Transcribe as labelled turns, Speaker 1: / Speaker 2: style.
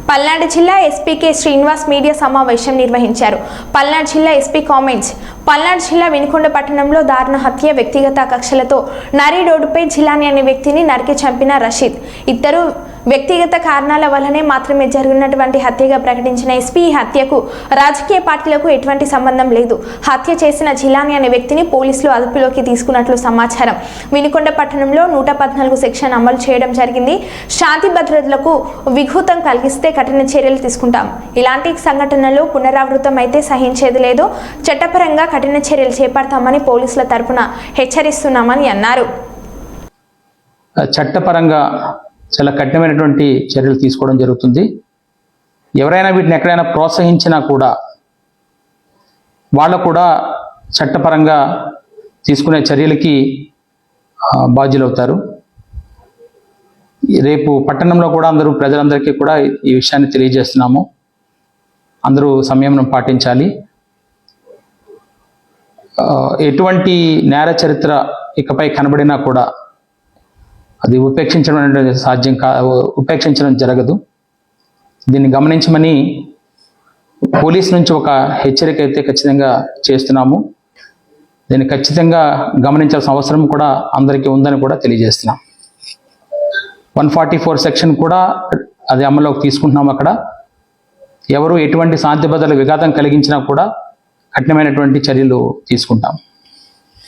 Speaker 1: పల్నాడు జిల్లా SP K Srinivas media సమావేశం నిర్వహించారు. పల్నాడు జిల్లా ఎస్పీ కామెంట్స్. పల్నాడు జిల్లా వినుకొండ పట్టణంలో దారుణ హత్య. వ్యక్తిగత కక్షలతో నరి రోడ్డుపై జిలాని అనే వ్యక్తిని నరికి చంపిన రషీద్. ఇద్దరు వ్యక్తిగత కారణాల వల్లనే మాత్రమే జరిగినటువంటి హత్యగా ప్రకటించిన ఎస్పీ ఈ హత్యకు రాజకీయ పార్టీలకు ఎటువంటి సంబంధం లేదు. హత్య చేసిన జిలాని అనే వ్యక్తిని పోలీసులు అదుపులోకి తీసుకున్నట్లు సమాచారం. వినుకొండ పట్టణంలో 114 సెక్షన్ అమలు చేయడం జరిగింది. శాంతి భద్రతలకు విఘాతం కలిగిస్తే కఠిన చర్యలు తీసుకుంటాం. ఇలాంటి సంఘటనలు పునరావృతం అయితే సహించేది లేదు. చట్టపరంగా కఠిన చర్యలు చేపడతామని పోలీసుల తరపున హెచ్చరిస్తున్నామని అన్నారు.
Speaker 2: చట్టపరంగా చాలా కఠినమైనటువంటి చర్యలు తీసుకోవడం జరుగుతుంది. ఎవరైనా వీటిని ఎక్కడైనా ప్రోత్సహించినా కూడా వాళ్ళు కూడా చట్టపరంగా తీసుకునే చర్యలకి బాధ్యులవుతారు. రేపు పట్టణంలో కూడా ప్రజలందరికీ కూడా ఈ విషయాన్ని తెలియజేస్తున్నాము. అందరూ సంయమనం పాటించాలి. ఎటువంటి నేర చరిత్ర ఇకపై కనబడినా కూడా అది ఉపేక్షించడం జరగదు. దీన్ని గమనించమని పోలీస్ నుంచి ఒక హెచ్చరిక అయితే ఖచ్చితంగా చేస్తున్నాము. దీన్ని ఖచ్చితంగా గమనించాల్సిన అవసరం కూడా అందరికీ ఉందని కూడా తెలియజేస్తున్నాం. 144 సెక్షన్ కూడా అది అమల్లోకి తీసుకుంటున్నాం. అక్కడ ఎవరు ఎటువంటి శాంతి భద్రతల విఘాతం కలిగించినా కూడా కఠినమైనటువంటి చర్యలు తీసుకుంటాం.